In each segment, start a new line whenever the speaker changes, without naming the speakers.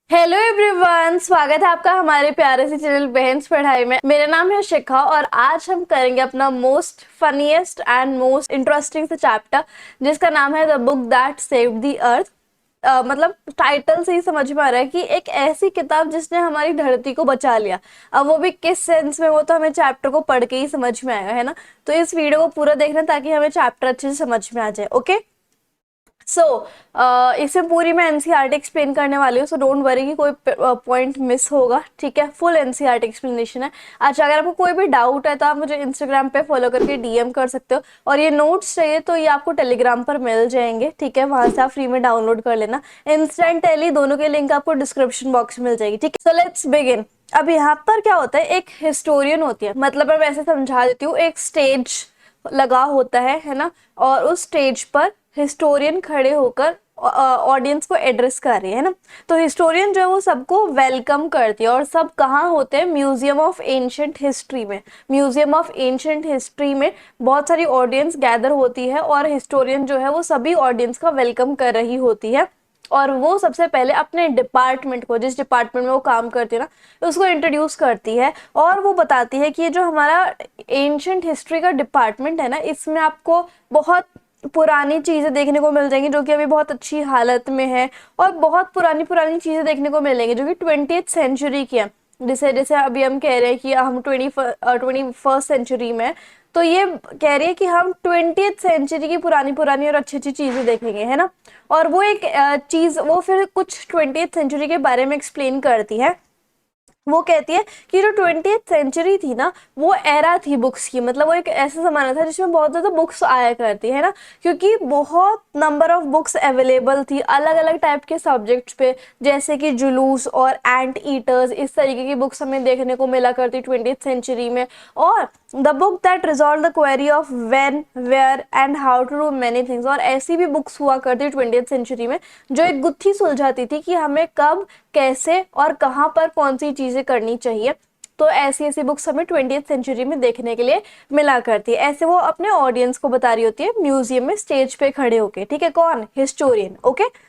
Hello everyone, स्वागत है आपका हमारे प्यारे से चैनल बहन्स पढ़ाई में। मेरा नाम है शिखा और आज हम करेंगे अपना most funniest and most interesting सा चैप्टर जिसका नाम है the book that saved the earth. मतलब टाइटल से ही समझ में आ रहा है कि एक ऐसी किताब जिसने हमारी धरती को बचा लिया। अब वो भी किस सेंस में, वो तो हमें चैप्टर को पढ़ के ही समझ में आएगा, है ना। तो इस वीडियो को पूरा देखना ताकि हमें चैप्टर अच्छे से समझ में आ जाए। ओके, सो इसमें पूरी मैं एनसीईआरटी एक्सप्लेन करने वाली हूँ, सो डोंट वरी कि कोई पॉइंट मिस होगा। ठीक है, फुल एनसीईआरटी एक्सप्लेनेशन है। अच्छा, अगर आपको कोई भी डाउट है तो आप मुझे इंस्टाग्राम पे फॉलो करके डीएम कर सकते हो, और ये नोट्स चाहिए तो ये आपको टेलीग्राम पर मिल जाएंगे। ठीक है, वहां से आप फ्री में डाउनलोड कर लेना। इंस्टेंट टेली दोनों के लिंक आपको डिस्क्रिप्शन बॉक्स में मिल जाएगी। ठीक है, सो लेट्स बिगिन। अब यहाँ पर क्या होता है, एक हिस्टोरियन होती है, मतलब मैं वैसे समझा देती हूँ। एक स्टेज लगा होता है ना, और उस स्टेज पर हिस्टोरियन खड़े होकर ऑडियंस को एड्रेस कर रही है ना। तो हिस्टोरियन जो है वो सबको वेलकम करती है, और सब कहाँ होते हैं, म्यूजियम ऑफ एंशंट हिस्ट्री में। म्यूजियम ऑफ एंशंट हिस्ट्री में बहुत सारी ऑडियंस गैदर होती है, और हिस्टोरियन जो है वो सभी ऑडियंस का वेलकम कर रही होती है। और वो सबसे पहले अपने डिपार्टमेंट को, जिस डिपार्टमेंट में वो काम करती है ना, उसको इंट्रोड्यूस करती है, और वो बताती है कि ये जो हमारा एंशंट हिस्ट्री का डिपार्टमेंट है ना, इसमें आपको बहुत पुरानी चीजें देखने को मिल जाएंगी जो कि अभी बहुत अच्छी हालत में है, और बहुत पुरानी पुरानी चीजें देखने को मिलेंगी जो कि 20th सेंचुरी की है। जैसे जैसे अभी हम कह रहे हैं कि हम 21st सेंचुरी में, तो ये कह रही है कि हम 20th सेंचुरी की पुरानी पुरानी और अच्छी अच्छी चीजें देखेंगे, है ना। और वो एक चीज, वो फिर कुछ 20th सेंचुरी के बारे में एक्सप्लेन करती है। वो कहती है कि जो 20th सेंचुरी थी ना, वो एरा थी बुक्स की, मतलब वो एक ऐसा जमाना था जिसमें बहुत ज्यादा बुक्स आया करती है ना, क्योंकि बहुत नंबर ऑफ बुक्स अवेलेबल थी अलग अलग टाइप के सब्जेक्ट्स पे, जैसे कि जुलूस और एंट ईटर्स, इस तरीके की बुक्स हमें देखने को मिला करती 20th सेंचुरी में। और the book that resolve the query of when, where and how to do many things, और ऐसी भी बुक्स हुआ करती 20th सेंचुरी में जो एक गुत्थी सुलझाती थी कि हमें कब, कैसे और कहाँ पर कौन सी चीजें करनी चाहिए। तो ऐसी ऐसी बुक्स हमें 20th सेंचुरी में देखने के लिए मिला करती है। ऐसे वो अपने ऑडियंस को बता रही होती है म्यूजियम में स्टेज पे खड़े होके। ठीक है, कौन, historian. Okay,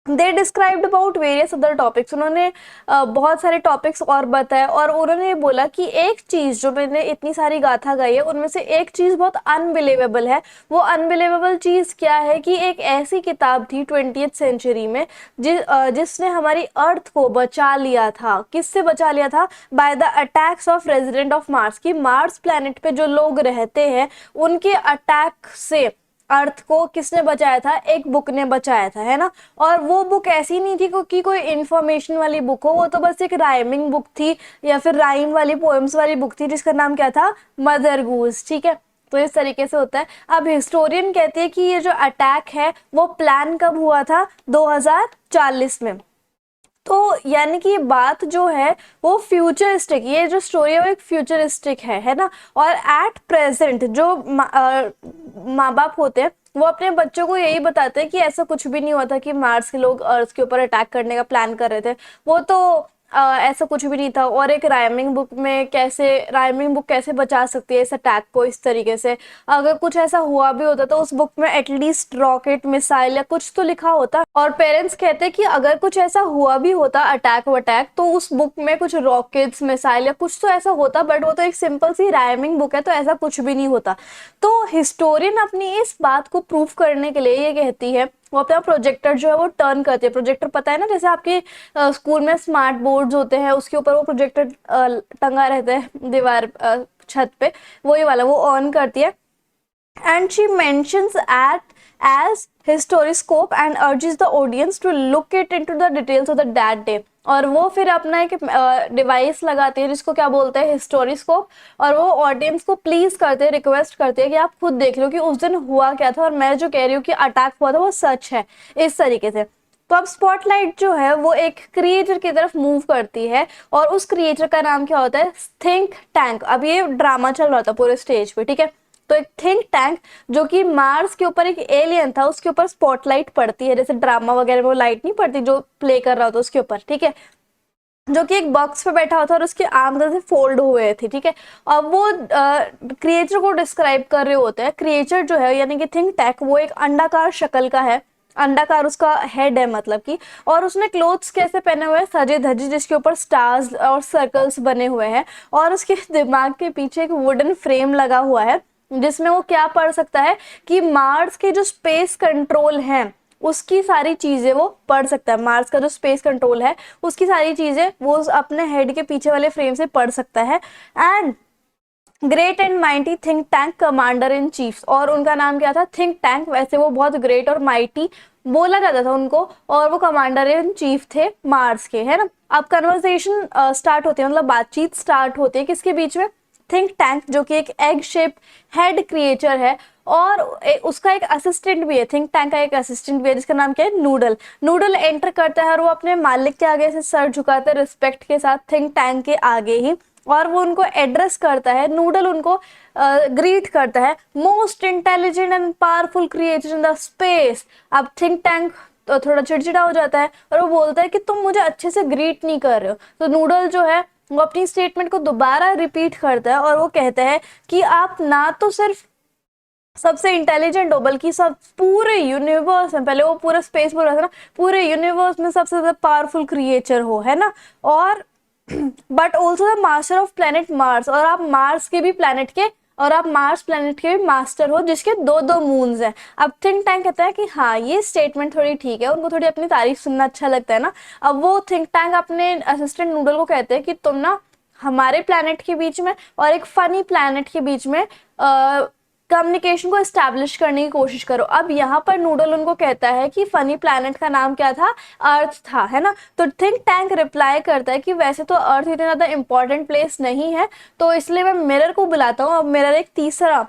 they described about various other topics, उन्होंने बहुत सारे टॉपिक्स और बताए, और उन्होंने बोला कि एक चीज जो मैंने इतनी सारी गाथा गाई है उनमें से एक चीज बहुत अनबिलीवेबल है। वो अनबिलीवेबल चीज क्या है कि एक ऐसी किताब थी 20th सेंचुरी में जिसने हमारी अर्थ को बचा लिया था। किससे बचा लिया था? By the attacks of resident of Mars, की मार्स प्लैनेट पे जो लोग रहते हैं उनके अटैक से अर्थ को किसने बचाया था? एक बुक ने बचाया था, है ना। और वो बुक ऐसी नहीं थी कि कोई इंफॉर्मेशन वाली बुक हो, वो तो बस एक राइमिंग बुक थी, या फिर राइम वाली पोएम्स वाली बुक थी जिसका नाम क्या था? मदर गूज। ठीक है, तो इस तरीके से होता है। अब हिस्टोरियन कहती है कि ये जो अटैक है वो प्लान कब हुआ था? 2040 में। तो यानी कि ये बात जो है वो फ्यूचरिस्टिक, ये जो स्टोरी है वो एक फ्यूचरिस्टिक है ना। और एट प्रेजेंट जो माँ बाप होते हैं वो अपने बच्चों को यही बताते हैं कि ऐसा कुछ भी नहीं हुआ था कि मार्स के लोग अर्थ के ऊपर अटैक करने का प्लान कर रहे थे। वो तो ऐसा कुछ भी नहीं था। और एक राइमिंग बुक में कैसे, राइमिंग बुक कैसे बचा सकती है इस अटैक को इस तरीके से? अगर कुछ ऐसा हुआ भी होता तो उस बुक में एटलीस्ट रॉकेट, मिसाइल या कुछ तो लिखा होता। और पेरेंट्स कहते कि अगर कुछ ऐसा हुआ भी होता, अटैक वटैक, तो उस बुक में कुछ रॉकेट्स, मिसाइल या कुछ तो ऐसा होता, बट वो तो एक सिंपल सी राइमिंग बुक है तो ऐसा कुछ भी नहीं होता। तो हिस्टोरियन अपनी इस बात को प्रूफ करने के लिए ये कहती है, वो अपना प्रोजेक्टर जो है वो टर्न करती है। प्रोजेक्टर पता है ना, जैसे आपके स्कूल में स्मार्ट बोर्ड्स होते हैं उसके ऊपर वो प्रोजेक्टर टंगा रहता है दीवार, छत पे, वही वाला वो ऑन करती है। And she mentions at as historiscope and urges the audience to look it into the details of the that day। और वो फिर अपना एक डिवाइस लगाते हैं जिसको क्या बोलते हैं? हिस्टोरिस्कोप। और वो ऑडियंस को प्लीज करते हैं, रिक्वेस्ट करते हैं कि आप खुद देख लो कि उस दिन हुआ क्या था, और मैं जो कह रही हूँ कि अटैक हुआ था वो सच है, इस तरीके से। तो अब स्पॉटलाइट जो है वो एक क्रिएटर की तरफ मूव करती है, और उस क्रिएटर का नाम क्या होता है? Think tank. अब ये ड्रामा चल रहा था पूरे स्टेज पे, ठीक है। तो एक थिंक टैंक जो कि मार्स के ऊपर एक एलियन था, उसके ऊपर स्पॉटलाइट पड़ती है, जैसे ड्रामा वगैरह में वो लाइट नहीं पड़ती जो प्ले कर रहा होता उसके ऊपर, ठीक है। जो कि एक बॉक्स पे बैठा होता है और उसके आर्म से फोल्ड हुए थे, ठीक है। अब वो क्रिएचर को डिस्क्राइब कर रहे होते हैं। क्रिएचर जो है यानी कि थिंक टैंक, वो एक अंडाकार शक्ल का है, अंडाकार उसका हेड है मतलब कि। और उसने क्लोथ्स कैसे पहने हुए हैं, सजे धजे, जिसके ऊपर स्टार्स और सर्कल्स बने हुए हैं। और उसके दिमाग के पीछे एक वुडन फ्रेम लगा हुआ है, जिसमें वो क्या पढ़ सकता है कि मार्स के जो स्पेस कंट्रोल हैं उसकी सारी चीजें वो पढ़ सकता है। मार्स का जो स्पेस कंट्रोल है उसकी सारी चीजें वो अपने हेड के पीछे वाले फ्रेम से पढ़ सकता है। And great and mighty think tank commander in chief, और उनका नाम क्या था, थिंक टैंक। वैसे वो बहुत ग्रेट और माइटी बोला जाता था उनको, और वो कमांडर इन चीफ थे मार्स के, है ना। अब कन्वर्सेशन स्टार्ट होती है, मतलब बातचीत स्टार्ट होती है किसके बीच में, थिंक टैंक जो कि एक एग शेप हेड क्रिएचर है, और उसका एक असिस्टेंट भी है। थिंक टैंक का एक असिस्टेंट भी है जिसका नाम क्या है, नूडल। नूडल एंटर करता है और वो अपने मालिक के आगे से सर झुकाता है रिस्पेक्ट के साथ, थिंक टैंक के आगे ही, और वो उनको एड्रेस करता है। नूडल उनको ग्रीट करता है, most intelligent and powerful creature in the space. अब थिंक टैंक तो थोड़ा चिड़चिड़ा हो जाता है और वो बोलता है कि तुम मुझे अच्छे से ग्रीट नहीं कर रहे हो। तो नूडल जो है वो अपनी स्टेटमेंट को दोबारा रिपीट करता है और वो कहता है कि आप ना तो सिर्फ सबसे इंटेलिजेंट हो बल्कि सब पूरे यूनिवर्स में, पहले वो पूरा स्पेस बोल रहा था ना, पूरे यूनिवर्स में सबसे ज्यादा पावरफुल क्रिएचर हो, है ना। और but also the master of planet Mars, और आप मार्स के भी प्लेनेट के, और आप मार्स प्लेनेट के भी मास्टर हो जिसके दो दो मून्स हैं। अब थिंक टैंक कहता है कि हाँ ये स्टेटमेंट थोड़ी ठीक है, उनको थोड़ी अपनी तारीफ सुनना अच्छा लगता है ना। अब वो थिंक टैंक अपने असिस्टेंट नूडल को कहते हैं कि तुम ना हमारे प्लेनेट के बीच में और एक फनी प्लेनेट के बीच में कम्युनिकेशन को एस्टैब्लिश करने की कोशिश करो। अब यहाँ पर नूडल उनको कहता है कि फनी प्लैनेट का नाम क्या था, अर्थ था, है ना। तो थिंक टैंक रिप्लाई करता है कि वैसे तो अर्थ इतना ज़्यादा इंपॉर्टेंट प्लेस नहीं है, तो इसलिए मैं मिरर को बुलाता हूँ। अब मिरर एक तीसरा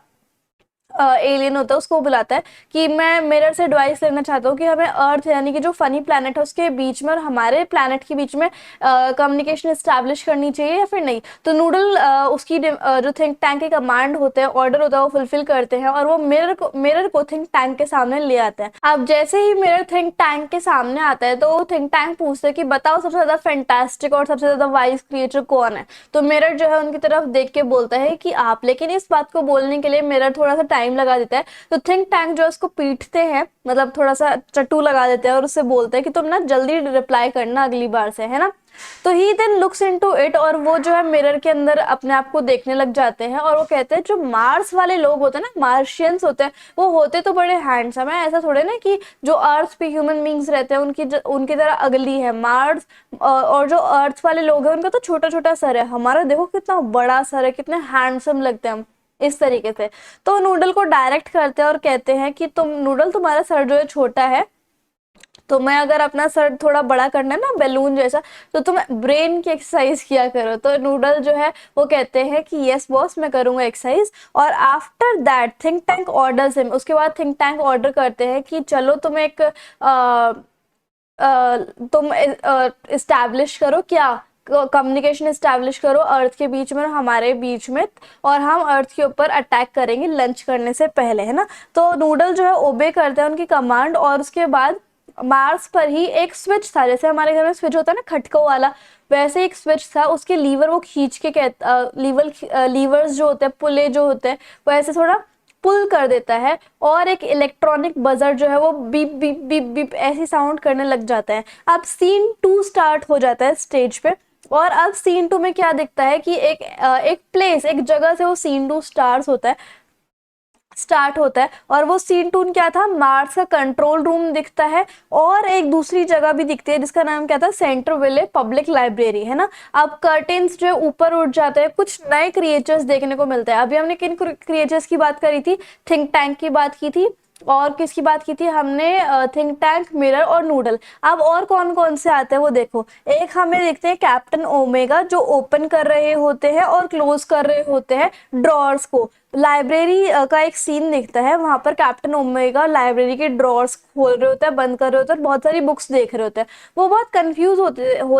एलियन होता है, उसको बुलाता है कि मैं मिरर से एडवाइस लेना चाहता हूँ कि हमें अर्थ यानी कि जो फनी प्लैनेट है उसके बीच में और हमारे प्लैनेट के बीच में कम्युनिकेशन एस्टैब्लिश करनी चाहिए या फिर नहीं। तो नूडल उसकी जो थिंक टैंक के कमांड होते हैं, ऑर्डर होता है, वो फुलफिल करते हैं और वो मिरर को थिंक टैंक के सामने ले आता है। अब जैसे ही मिरर थिंक टैंक के सामने आता है तो थिंक टैंक पूछता है कि बताओ सबसे ज्यादा फैंटास्टिक और सबसे ज्यादा वाइज क्रिएचर कौन है। तो मिरर जो है उनकी तरफ देख के बोलता है कि आप, लेकिन इस बात को बोलने के लिए मिरर थोड़ा सा टाइम लगा देता है। तो थिंक टैंक जो है उसको पीटते हैं, मतलब थोड़ा सा चट्टू लगा देते हैं और उससे बोलते हैं कि तुम ना जल्दी रिप्लाई करना अगली बार से, है ना। तो ही देन लुक्स इनटू इट, और वो जो है मिरर के अंदर अपने आप को देखने लग जाते हैं और वो कहते हैं जो मार्स वाले लोग होते हैं ना, मार्शियंस होते हैं, वो होते तो बड़े हैंडसम है, ऐसा थोड़े ना कि जो अर्थ पे ह्यूमन बींग्स रहते हैं उनकी तरह अगली है मार्स। और जो अर्थ वाले लोग हैं उनका तो छोटा छोटा सर है, हमारा देखो कितना बड़ा सर है, कितने हैंडसम लगते हैं हम, इस तरीके से। तो नूडल को डायरेक्ट करते हैं और कहते हैं कि तुम नूडल, तुम्हारा सर जो है छोटा है, तो मैं अगर अपना सर थोड़ा बड़ा करना है ना बैलून जैसा, तो तुम ब्रेन की एक्सरसाइज किया करो। तो नूडल जो है वो कहते हैं कि यस बॉस मैं करूंगा एक्सरसाइज। और after that think tank orders him, उसके बाद थिंक टैंक ऑर्डर करते हैं कि चलो तुम एक तुम इस्टेब्लिश करो क्या, कम्युनिकेशन इस्टेब्लिश करो अर्थ के बीच में और हमारे बीच में, और हम अर्थ के ऊपर अटैक करेंगे लंच करने से पहले, है ना। तो नूडल जो है ओबे करते हैं उनकी कमांड, और उसके बाद मार्स पर ही एक स्विच था, जैसे हमारे घर में स्विच होता है ना खटकों वाला, वैसे एक स्विच था, उसके लीवर वो खींच के लीवर्स जो होते हैं, पुले जो होते हैं, वो ऐसे थोड़ा पुल कर देता है और एक इलेक्ट्रॉनिक बजर जो है वो बीप बीप बीप बीप ऐसी साउंड करने लग जाता है। अब सीन 2 स्टार्ट हो जाता है स्टेज पे, और अब सीन 2 में क्या दिखता है कि एक प्लेस, एक जगह से वो सीन 2 स्टार्ट होता है और वो सीन 2 क्या था, मार्स का कंट्रोल रूम दिखता है, और एक दूसरी जगह भी दिखती है जिसका नाम क्या था, सेंटर विले पब्लिक लाइब्रेरी, है ना। अब कर्टेन्स जो है ऊपर उठ जाते हैं, कुछ नए क्रिएचर्स देखने को मिलते हैं। अभी हमने किन क्रिएचर्स की बात करी थी, थिंक टैंक की बात की थी, और किसकी बात की थी हमने, थिंक टैंक, मिरर और नूडल। अब और कौन कौन से आते हैं वो देखो, एक हमें देखते हैं कैप्टन ओमेगा जो ओपन कर रहे होते हैं और क्लोज कर रहे होते हैं ड्रॉर्स को। लाइब्रेरी का एक सीन दिखता है, वहां पर कैप्टन ओमेगा लाइब्रेरी के ड्रॉर्स खोल रहे होते हैं, बंद कर रहे होते हैं, बहुत सारी बुक्स देख रहे होते हैं। वो बहुत कंफ्यूज हो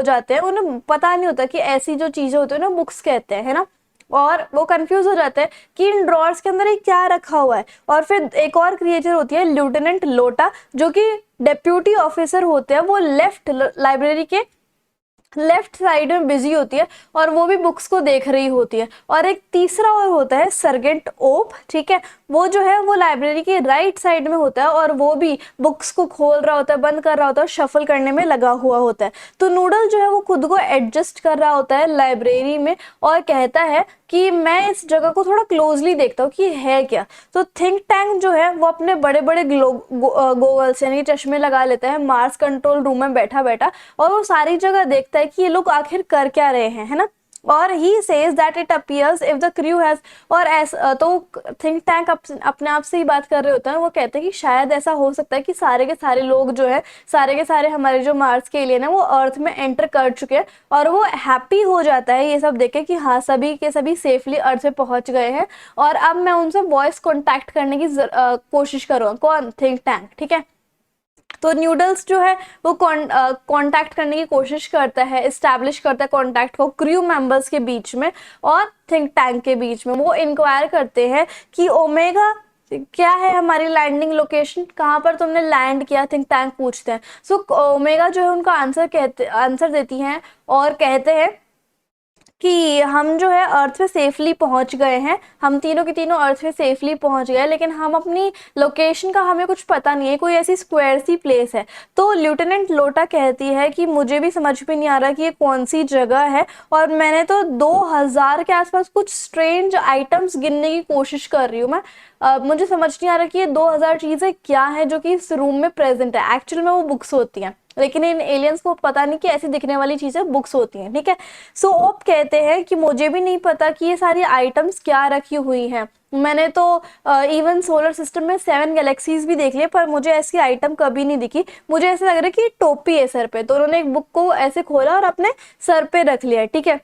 जाते हैं, उन्हें पता नहीं होता कि ऐसी जो चीजें होती है ना बुक्स कहते हैं, है ना। और वो कंफ्यूज हो जाते हैं कि इन ड्रॉर्स के अंदर ये क्या रखा हुआ है। और फिर एक और क्रिएचर होती है लेफ्टिनेंट लोटा, जो कि डेप्यूटी ऑफिसर होते हैं, वो लेफ्ट लाइब्रेरी के लेफ्ट साइड में बिजी होती है और वो भी बुक्स को देख रही होती है। और एक तीसरा और होता है सर्जेंट ओप, ठीक है, वो जो है वो लाइब्रेरी के राइट साइड में होता है और वो भी बुक्स को खोल रहा होता है, बंद कर रहा होता है, शफल करने में लगा हुआ होता है। तो नूडल जो है वो खुद को एडजस्ट कर रहा होता है लाइब्रेरी में और कहता है कि मैं इस जगह को थोड़ा क्लोजली देखता हूँ कि है क्या। तो थिंक टैंक जो है वो अपने बड़े बड़े गोगल्स यानी चश्मे लगा लेता है मार्स कंट्रोल रूम में बैठा बैठा, और वो सारी जगह देखता है कि ये लोग आखिर कर क्या रहे हैं, है ना। और he says that it appears if the crew has, और तो थिंक टैंक अपने आप से ही बात कर रहे होते हैं। वो कहते हैं कि शायद ऐसा हो सकता है कि सारे के सारे लोग जो है, सारे के सारे हमारे जो मार्स के एलियन है वो अर्थ में एंटर कर चुके हैं। और वो हैप्पी हो जाता है ये सब देख के कि हाँ सभी के सभी सेफली अर्थ पे पहुंच गए हैं। और अब मैं उनसे वॉइस कॉन्टैक्ट करने की कोशिश करूँगा। कौन? थिंक टैंक, ठीक है। तो न्यूडल्स जो है वो कांटेक्ट करने की कोशिश करता है, इस्टेब्लिश करता है कांटेक्ट को क्रू मेंबर्स के बीच में और थिंक टैंक के बीच में। वो इंक्वायर करते हैं कि ओमेगा क्या है हमारी लैंडिंग लोकेशन, कहाँ पर तुमने लैंड किया, थिंक टैंक पूछते हैं। सो ओमेगा जो है उनका आंसर देती हैं और कहते हैं कि हम जो है अर्थ पे सेफली पहुंच गए हैं, हम तीनों के तीनों अर्थ पे सेफली पहुंच गए, लेकिन हम अपनी लोकेशन का हमें कुछ पता नहीं है, कोई ऐसी स्क्वायर सी प्लेस है। तो लेफ्टिनेंट लोटा कहती है कि मुझे भी समझ में नहीं आ रहा कि ये कौन सी जगह है, और मैंने तो 2000 के आसपास कुछ स्ट्रेंज आइटम्स गिनने की कोशिश कर रही हूँ मैं। मुझे समझ नहीं आ रहा कि ये 2000 चीज़ें क्या हैं जो कि इस रूम में प्रेजेंट है। एक्चुअल में वो बुक्स होती हैं, लेकिन इन एलियंस को पता नहीं कि ऐसी दिखने वाली चीजें बुक्स होती हैं, ठीक है। सो ओप कहते हैं कि मुझे भी नहीं पता कि ये सारी आइटम्स क्या रखी हुई हैं। मैंने तो इवन सोलर सिस्टम में 7 गैलेक्सीज भी देख लिए, पर मुझे ऐसी आइटम कभी नहीं दिखी। मुझे ऐसा लग रहा है कि टोपी है सर पे, तो उन्होंने एक बुक को ऐसे खोला और अपने सर पे रख लिया, ठीक है।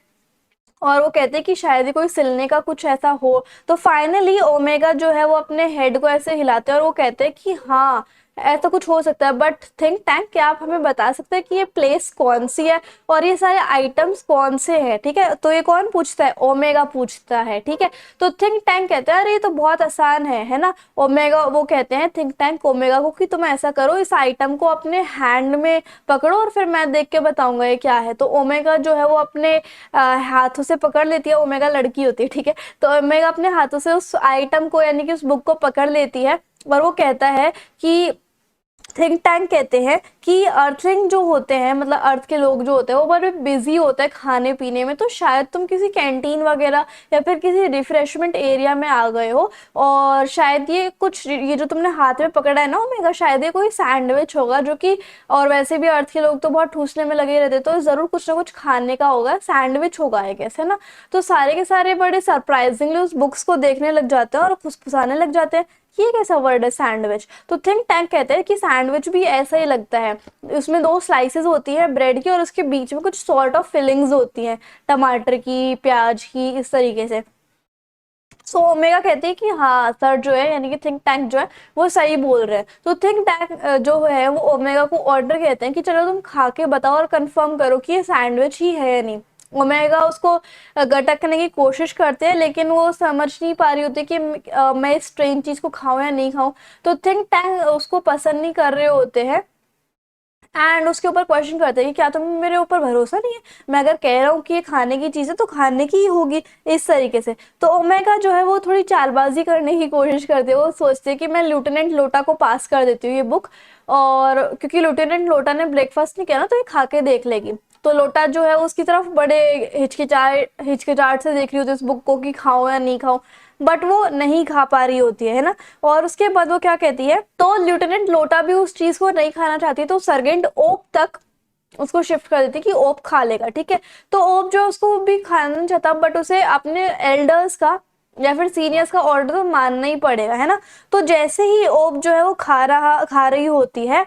और वो कहते हैं कि शायद ही कोई सिलने का कुछ ऐसा हो। तो फाइनली ओमेगा जो है वो अपने हेड को ऐसे हिलाते हैं और वो कहते हैं कि हाँ ऐसा कुछ हो सकता है। बट थिंक टैंक, क्या आप हमें बता सकते हैं कि ये प्लेस कौन सी है और ये सारे आइटम्स कौन से हैं, ठीक है। तो ये कौन पूछता है? ओमेगा पूछता है, ठीक है। तो थिंक टैंक कहते हैं अरे ये तो बहुत आसान है ना। ओमेगा, वो कहते हैं थिंक टैंक ओमेगा को कि तुम ऐसा करो, इस आइटम को अपने हैंड में पकड़ो और फिर मैं देख के बताऊंगा ये क्या है। तो ओमेगा जो है वो अपने हाथों से पकड़ लेती है। ओमेगा लड़की होती है, ठीक है। तो ओमेगा अपने हाथों से उस आइटम को यानी कि उस बुक को पकड़ लेती है और वो कहता है कि थिंक टैंक कहते हैं कि अर्थिंग जो होते हैं, मतलब अर्थ के लोग जो होते हैं वो बड़े बिजी होते हैं खाने पीने में। तो शायद तुम किसी कैंटीन वगैरह या फिर किसी रिफ्रेशमेंट एरिया में आ गए हो, और शायद ये कुछ, ये जो तुमने हाथ में पकड़ा है ना ओमेगा, शायद ये कोई सैंडविच होगा जो कि, और वैसे भी अर्थ के लोग तो बहुत ठूसने में लगे रहते, तो जरूर कुछ ना कुछ खाने का होगा, सैंडविच होगा है कैसे ना। तो सारे के सारे बड़े सरप्राइजिंगली उस बुक्स को देखने लग जाते हैं और फुसफुसाने लग जाते हैं ये कैसा वर्ड है सैंडविच। तो थिंक टैंक कहते हैं कि सैंडविच भी ऐसा ही लगता है, उसमें 2 स्लाइसेस होती है ब्रेड की और उसके बीच में कुछ सॉर्ट ऑफ फिलिंग्स होती हैं, टमाटर की, प्याज की, इस तरीके से। सो ओमेगा कहते हैं कि हाँ सर जो है यानी कि थिंक टैंक जो है वो सही बोल रहे हैं। तो थिंक टैंक जो है वो ओमेगा को ऑर्डर कहते हैं कि चलो तुम खा के बताओ और कंफर्म करो कि ये सैंडविच ही है या नहीं। ओमेगा उसको गटकने की कोशिश करते हैं, लेकिन वो समझ नहीं पा रही होती कि मैं इस स्ट्रेंज चीज को खाऊं या नहीं खाऊं। तो थिंक टैंक उसको पसंद नहीं कर रहे होते हैं एंड उसके ऊपर क्वेश्चन करते हैं कि क्या तुम्हें मेरे ऊपर भरोसा नहीं है, मैं अगर कह रहा हूँ कि ये खाने की चीज़ है तो खाने की ही होगी, इस तरीके से। तो ओमेगा जो है वो थोड़ी चालबाजी करने की कोशिश करते हैं। वो सोचते हैं कि मैं लेफ्टिनेंट लोटा को पास कर देती हूँ ये बुक, और क्योंकि लेफ्टिनेंट लोटा ने ब्रेकफास्ट नहीं किया ना तो ये खा के देख लेगी। तो लोटा जो है उसकी तरफ बड़े हिचकिचाहट से देख रही होती है उस बुक को कि खाओ या नहीं खाओ, बट वो नहीं खा पा रही होती है ना। और उसके बाद वो क्या कहती है, तो लेफ्टिनेंट लोटा भी उस चीज को नहीं खाना चाहती, तो सर्गेंट ओप तक उसको शिफ्ट कर देती कि ओप खा लेगा, ठीक है। तो ओप जो उसको भी खाना नहीं चाहता, बट उसे अपने एल्डर्स का या फिर सीनियर्स का ऑर्डर तो मानना ही पड़ेगा, है ना। तो जैसे ही ओप जो है वो खा रही होती है,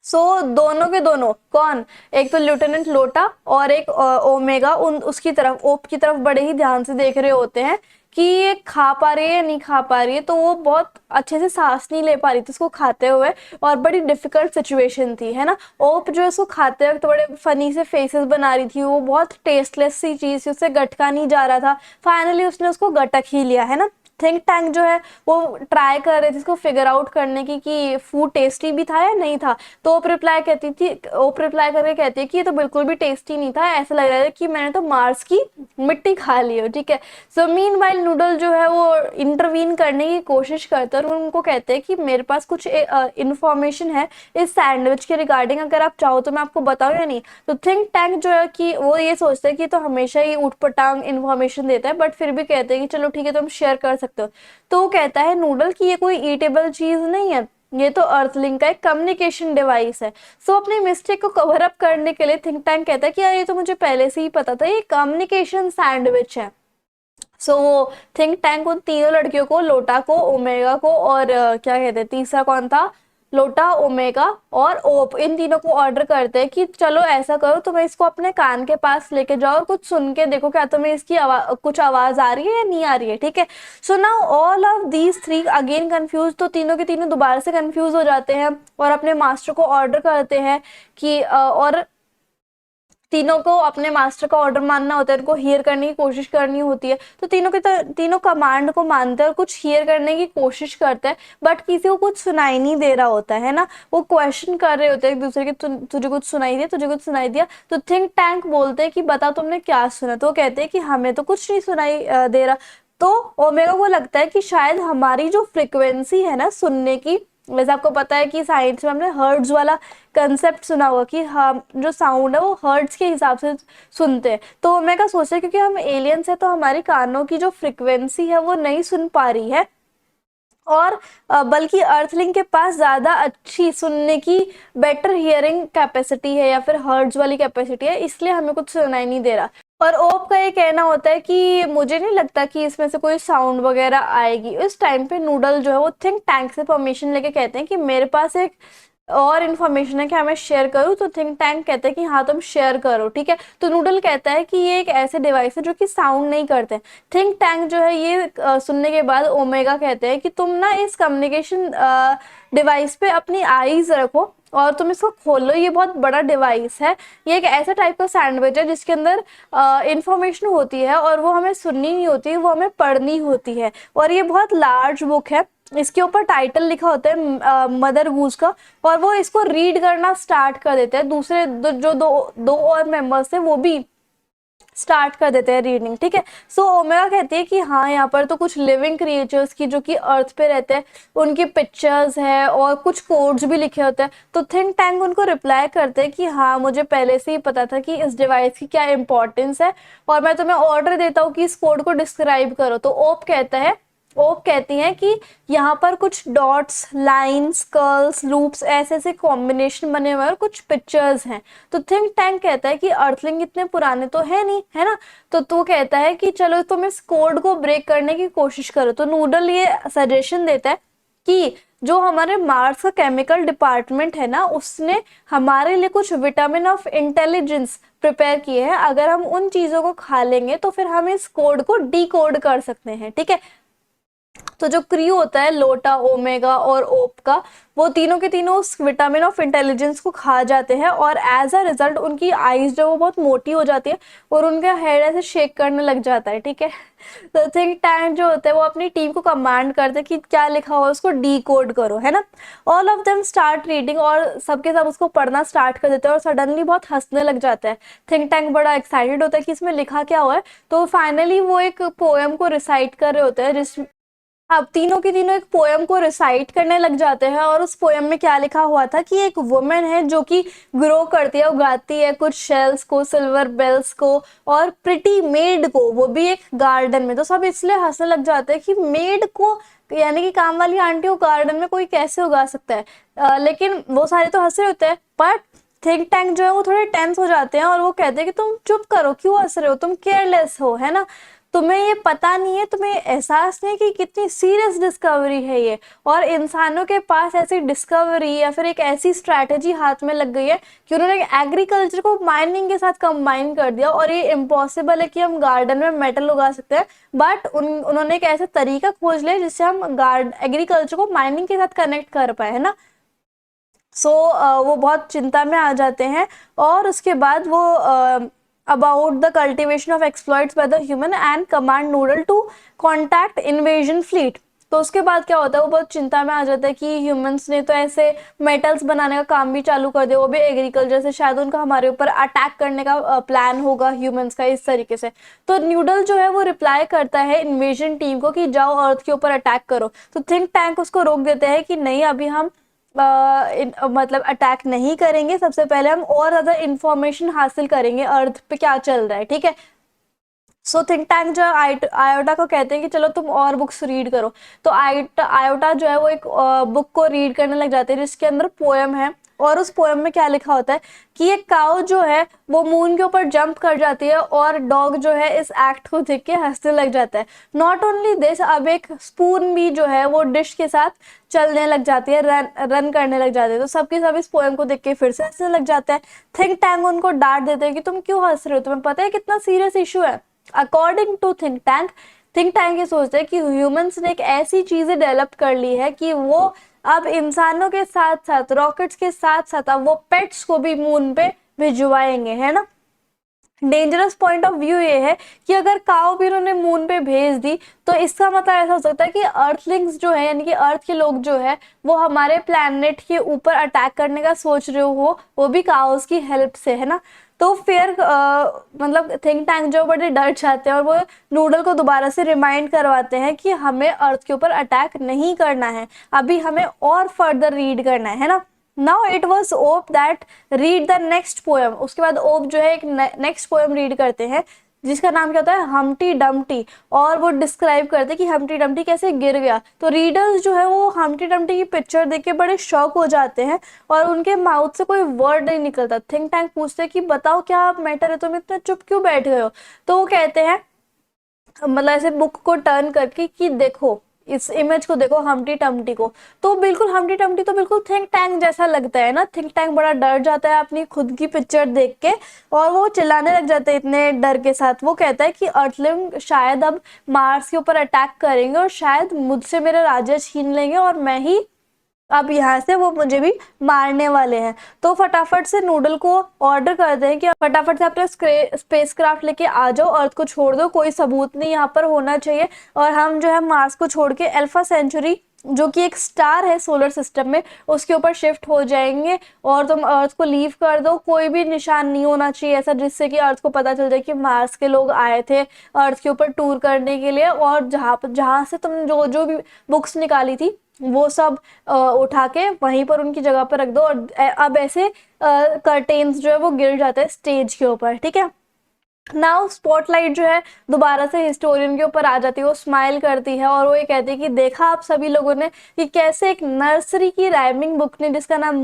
दोनों के दोनों कौन, एक तो लेफ्टिनेंट लोटा और एक ओमेगा उन उसकी तरफ, ओप की तरफ बड़े ही ध्यान से देख रहे होते हैं कि ये खा पा रही है या नहीं खा पा रही है। तो वो बहुत अच्छे से सांस नहीं ले पा रही थी उसको खाते हुए, और बड़ी डिफिकल्ट सिचुएशन थी, है ना। ओप जो है उसको खाते वक्त बड़े फनी से फेसेस बना रही थी, वो बहुत टेस्टलेस सी चीज थी, उससे गटका नहीं जा रहा था। फाइनली उसने उसको गटक ही लिया, है ना। थिंक टैंक जो है वो ट्राई कर रहे थे इसको फिगर आउट करने की कि फूड टेस्टी भी था या नहीं था। तो ओप रिप्लाई करके कहती है कि ये तो बिल्कुल भी टेस्टी नहीं था, ऐसा लग रहा है कि मैंने तो मार्स की मिट्टी खा ली हो। ठीक है, सो मीनवाइल नूडल जो है वो इंटरवीन करने की कोशिश करते हैं और उनको कहते हैं कि मेरे पास कुछ इंफॉर्मेशन है इस सैंडविच के रिगार्डिंग, अगर आप चाहो तो मैं आपको बताऊं या नहीं। तो थिंक टैंक जो है कि वो ये सोचते हैं कि तो हमेशा ही ऊटपटांग इन्फॉर्मेशन देता है, बट फिर भी कहते हैं कि चलो ठीक है तुम शेयर कर सकते हो। तो वो कहता है नूडल की ये कोई ईटेबल चीज नहीं है, ये तो अर्थलिंक का एक कम्युनिकेशन डिवाइस है। सो अपनी मिस्टेक को कवर अप करने के लिए थिंक टैंक कहता है कि यार ये तो मुझे पहले से ही पता था, ये कम्युनिकेशन सैंडविच है। सो वो थिंक टैंक उन तीनों लड़कियों को, लोटा को, ओमेगा को और क्या कहते हैं तीसरा कौन था, लोटा, ओमेगा और ओप, इन तीनों को ऑर्डर करते हैं कि चलो ऐसा करो तुम्हें इसको अपने कान के पास लेके जाओ और कुछ सुन के देखो क्या तुम्हें इसकी कुछ आवाज आ रही है या नहीं आ रही है। ठीक है, so now all of these three again confuse, तो तीनों के तीनों दोबारा से कंफ्यूज हो जाते हैं और अपने मास्टर को ऑर्डर करते हैं कि और तीनों को अपने मास्टर का ऑर्डर मानना होता है, उनको हियर करने की कोशिश करनी होती है। तो तीनों कमांड को मानते हैं और कुछ हियर करने की कोशिश करते हैं, बट किसी को कुछ सुनाई नहीं दे रहा होता है ना। वो क्वेश्चन कर रहे होते हैं एक दूसरे के, तुझे कुछ सुनाई दिया, तुझे कुछ सुनाई दिया। तो थिंक टैंक बोलते हैं कि बता तुमने क्या सुना। तो वो कहते हैं कि हमें तो कुछ नहीं सुनाई दे रहा। तो ओमेगा को लगता है कि शायद हमारी जो फ्रिक्वेंसी है ना सुनने की, वैसे आपको पता है कि साइंस में हमने हर्ट्ज वाला कंसेप्ट सुना होगा कि हम जो साउंड है वो हर्ट्ज के हिसाब से सुनते हैं। तो ओमेगा सोचते हैं क्योंकि हम एलियंस है तो हमारी कानों की जो फ्रिक्वेंसी है वो नहीं सुन पा रही है, और बल्कि अर्थलिंक के पास ज्यादा अच्छी सुनने की बेटर हियरिंग कैपेसिटी है या फिर हर्ट्ज वाली कैपेसिटी है, इसलिए हमें कुछ सुनाई नहीं दे रहा। और ओप का ये कहना होता है कि मुझे नहीं लगता कि इसमें से कोई साउंड वगैरह आएगी। उस टाइम पे नूडल जो है वो थिंक टैंक से परमिशन लेके कहते हैं कि मेरे पास एक और इन्फॉर्मेशन है, क्या मैं शेयर करूं। तो थिंक टैंक कहते हैं कि हाँ तुम शेयर करो। ठीक है, तो नूडल कहता है कि ये एक ऐसे डिवाइस है जो कि साउंड नहीं करते। थिंक टैंक जो है ये सुनने के बाद ओमेगा कहते हैं कि तुम ना इस कम्युनिकेशन डिवाइस पे अपनी आईज रखो और तुम इसको खोलो, ये बहुत बड़ा डिवाइस है। ये एक ऐसा टाइप का सैंडविच है जिसके अंदर इंफॉर्मेशन होती है और वो हमें सुननी नहीं होती है, वो हमें पढ़नी होती है। और ये बहुत लार्ज बुक है, इसके ऊपर टाइटल लिखा होता है मदर गूज का, और वो इसको रीड करना स्टार्ट कर देते हैं। दूसरे जो दो और मेंबर्स थे वो भी स्टार्ट कर देते हैं रीडिंग। ठीक है, सो ओमेगा कहती है कि हाँ यहाँ पर तो कुछ लिविंग क्रिएचर्स की जो कि अर्थ पे रहते हैं उनकी पिक्चर्स है और कुछ कोड्स भी लिखे होते हैं। तो थिंक टैंक उनको रिप्लाई करते हैं कि हाँ मुझे पहले से ही पता था कि इस डिवाइस की क्या इंपॉर्टेंस है और मैं तुम्हें ऑर्डर देता हूँ कि इस कोड को डिस्क्राइब करो। तो ओप कहती हैं कि यहाँ पर कुछ डॉट्स, लाइंस, कर्ल्स, लूप्स ऐसे ऐसे कॉम्बिनेशन बने हुए हैं और कुछ पिक्चर्स हैं। तो थिंक टैंक कहता है कि अर्थलिंग इतने पुराने तो है नहीं, है ना। तो कहता है कि चलो तुम इस कोड को ब्रेक करने की कोशिश करो। तो नूडल ये सजेशन देता है कि जो हमारे मार्स का केमिकल डिपार्टमेंट है ना उसने हमारे लिए कुछ विटामिन ऑफ इंटेलिजेंस प्रिपेयर किए हैं, अगर हम उन चीजों को खा लेंगे तो फिर हम इस कोड को डी कोड कर सकते हैं। ठीक है, तो जो क्रू होता है लोटा, ओमेगा और ओप का, वो तीनों के तीनों उस विटामिन ऑफ इंटेलिजेंस को खा जाते हैं और एज अ रिजल्ट उनकी आईज जो वो बहुत मोटी हो जाती है और उनका हेड ऐसे शेक करने लग जाता है। ठीक है, तो थिंक टैंक जो होता है वो अपनी टीम को कमांड करते हैं कि क्या लिखा हुआ है उसको डी कोड करो, है ना। All of them start reading और सबके सब उसको पढ़ना स्टार्ट कर देते हैं और सडनली बहुत हंसने लग जाता है। थिंक टैंक बड़ा एक्साइटेड होता है कि इसमें लिखा क्या हुआ है। तो फाइनली वो एक पोएम को रिसाइट कर रहे होते हैं जिस अब तीनों के तीनों एक पोयम को रिसाइट करने लग जाते हैं और उस पोयम में क्या लिखा हुआ था कि एक वुमेन है जो कि ग्रो करती है, उगाती है कुछ शेल्स को, सिल्वर बेल्स को और प्रिटी मेड को, वो भी एक गार्डन में। तो सब इसलिए हंसने लग जाते हैं कि मेड को यानी कि काम वाली आंटी को गार्डन में कोई कैसे उगा सकता है। लेकिन वो सारे तो हंस रहे होते हैं, बट थिंक टैंक जो है वो थोड़े टेंस हो जाते हैं और वो कहते हैं कि तुम चुप करो, क्यों हंस रहे हो, तुम केयरलेस हो, है ना। तुम्हें ये पता नहीं है, तुम्हें एहसास नहीं है कि कितनी सीरियस डिस्कवरी है ये, और इंसानों के पास ऐसी डिस्कवरी या फिर एक ऐसी स्ट्रैटेजी हाथ में लग गई है कि उन्होंने एग्रीकल्चर को माइनिंग के साथ कंबाइन कर दिया और ये इम्पॉसिबल है कि हम गार्डन में मेटल उगा सकते हैं। बट उन्होंने एक ऐसा तरीका खोज लिया जिससे हम एग्रीकल्चर को माइनिंग के साथ कनेक्ट कर पाए, है ना। सो वो बहुत चिंता में आ जाते हैं और उसके बाद वो about the cultivation of exploits by the human and command Noodle to contact invasion fleet। तो उसके बाद क्या होता है, वो बहुत चिंता में आ जाता है कि ह्यूमंस ने तो ऐसे मेटल्स बनाने का काम भी चालू कर दिया, वो भी एग्रीकल्चर से, शायद उनका हमारे ऊपर अटैक करने का प्लान होगा ह्यूमंस का इस तरीके से। तो न्यूडल जो है वो रिप्लाई करता है इन्वेजन टीम को कि जाओ अर्थ के ऊपर अटैक करो। तो थिंक टैंक उसको रोक देते हैं कि नहीं, अभी हम मतलब अटैक नहीं करेंगे, सबसे पहले हम और ज्यादा इंफॉर्मेशन हासिल करेंगे अर्थ पे क्या चल रहा है, ठीक है। सो थिंक टैंक जो आयोटा को कहते हैं कि चलो तुम और बुक्स रीड करो। तो आयोटा जो है वो एक बुक को रीड करने लग जाते हैं जिसके अंदर पोएम है, और उस पोएम में क्या लिखा होता है कि एक काऊ जो है वो मून के ऊपर जंप कर जाती है और डॉग जो है इस एक्ट को देख के हंसने लग जाता है। नॉट ओनली दिस, अब एक स्पून भी जो है वो डिश के साथ चलने लग जाती है, रन करने लग जाती है। तो सबके सब इस पोएम को देख के फिर से हंसने लग जाते हैं। थिंक टैंक उनको डांट देते हैं कि तुम क्यों हंस रहे हो, तुम्हें पता है कितना सीरियस इशू है। अकॉर्डिंग टू थिंक टैंक ये सोचते हैं कि ह्यूमंस ने एक ऐसी चीजें डेवलप कर ली है कि वो अब इंसानों के साथ साथ, रॉकेट्स के साथ साथ, अब वो पेट्स को भी मून पे भिजवाएंगे, है ना। डेंजरस पॉइंट ऑफ व्यू ये है कि अगर काऊ भी उन्होंने मून पे भेज दी तो इसका मतलब ऐसा हो सकता है कि अर्थलिंग्स जो है, यानी कि अर्थ के लोग जो है, वो हमारे प्लैनेट के ऊपर अटैक करने का सोच रहे हो, वो भी काउस की हेल्प से, है ना। तो फिर मतलब थिंक टैंक जो बड़े डर जाते हैं और वो नूडल को दोबारा से रिमाइंड करवाते हैं कि हमें अर्थ के ऊपर अटैक नहीं करना है, अभी हमें और फर्दर रीड करना है ना। Now it was op that read the next poem. उसके बाद ओप जो है एक नेक्स्ट पोएम रीड करते हैं जिसका नाम क्या होता है, हम्टी डम्टी, और वो डिस्क्राइब करते हैं कि हम्टी डम्टी कैसे गिर गया। तो रीडर्स जो है वो हम्टी डम्टी की पिक्चर देख के बड़े शॉक हो जाते हैं और उनके माउथ से कोई वर्ड नहीं निकलता। थिंक टैंक पूछते हैं कि बताओ क्या मैटर है, तुम इतना चुप क्यों बैठ गए हो। तो वो कहते हैं, मतलब ऐसे बुक को टर्न करके, कि देखो इस इमेज को देखो, हम्टी टम्टी को। तो बिल्कुल हम्टी टम्टी तो बिल्कुल थिंक टैंक जैसा लगता है ना। थिंक टैंक बड़ा डर जाता है अपनी खुद की पिक्चर देख के और वो चिल्लाने लग जाते हैं इतने डर के साथ। वो कहता है कि अर्थलिंग शायद अब मार्स के ऊपर अटैक करेंगे और शायद मुझसे मेरा राज्य छीन लेंगे और मैं ही अब यहाँ से, वो मुझे भी मारने वाले हैं। तो फटाफट से नूडल को ऑर्डर करते हैं कि फटाफट से अपना स्पेसक्राफ्ट लेके आ जाओ, अर्थ को छोड़ दो, कोई सबूत नहीं यहाँ पर होना चाहिए, और हम जो है मार्स को छोड़ के अल्फा सेंचुरी जो कि एक स्टार है सोलर सिस्टम में, उसके ऊपर शिफ्ट हो जाएंगे और तुम अर्थ को लीव कर दो। कोई भी निशान नहीं होना चाहिए ऐसा जिससे कि अर्थ को पता चल जाए कि मार्स के लोग आए थे अर्थ के ऊपर टूर करने के लिए, और जहाँ से तुम जो जो भी बुक्स निकाली थी वो सब उठा के वहीं पर उनकी जगह पर रख दो। और अब ऐसे कर्टेन्स जो है वो गिर जाते हैं स्टेज के ऊपर, ठीक है। नाउ स्पॉटलाइट जो है दोबारा से हिस्टोरियन के ऊपर आ जाती है, वो स्माइल करती है और वो ये कहती है कि देखा आप सभी लोगों ने कि कैसे एक नर्सरी की राइमिंग बुक ने जिसका नाम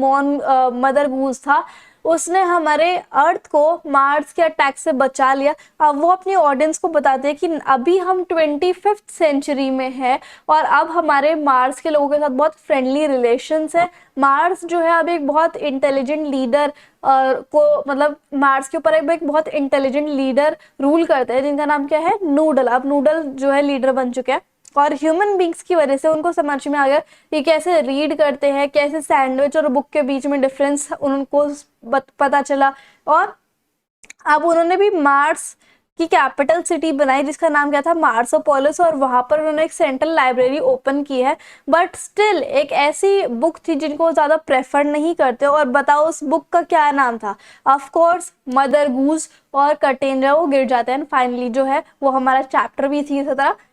मदर गूज था, उसने हमारे अर्थ को मार्स के अटैक से बचा लिया। अब वो अपनी ऑडियंस को बताते हैं कि अभी हम 25th सेंचुरी में है और अब हमारे मार्स के लोगों के साथ बहुत फ्रेंडली रिलेशंस है। मार्स जो है अब एक बहुत इंटेलिजेंट लीडर को, मतलब मार्स के ऊपर एक बहुत इंटेलिजेंट लीडर रूल करते हैं जिनका नाम क्या है, नूडल। अब नूडल जो है लीडर बन चुके हैं और ह्यूमन बींग्स की वजह से उनको समझ में आ गया कि कैसे रीड करते हैं, कैसे सैंडविच और बुक के बीच में डिफरेंस उनको पता चला। और अब उन्होंने भी मार्स की कैपिटल सिटी बनाई जिसका नाम क्या था, मार्सोपोलिस, और वहां पर उन्होंने एक सेंट्रल लाइब्रेरी ओपन की है। बट स्टिल एक ऐसी बुक थी जिनको ज्यादा प्रेफर नहीं करते। और बताओ उस बुक का क्या नाम था, ऑफ कोर्स मदर गूज, और कर्टेन वो गिर जाते हैं। फाइनली जो है वो हमारा चैप्टर भी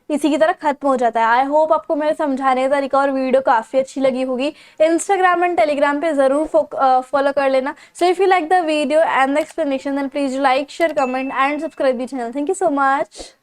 इसी की तरह खत्म हो जाता है। आई होप आपको मेरे समझाने का तरीका और वीडियो काफी अच्छी लगी होगी। इंस्टाग्राम एंड टेलीग्राम पे जरूर फॉलो कर लेना। So if you like the video and the explanation then please like, share, comment and subscribe the channel. Thank you so much.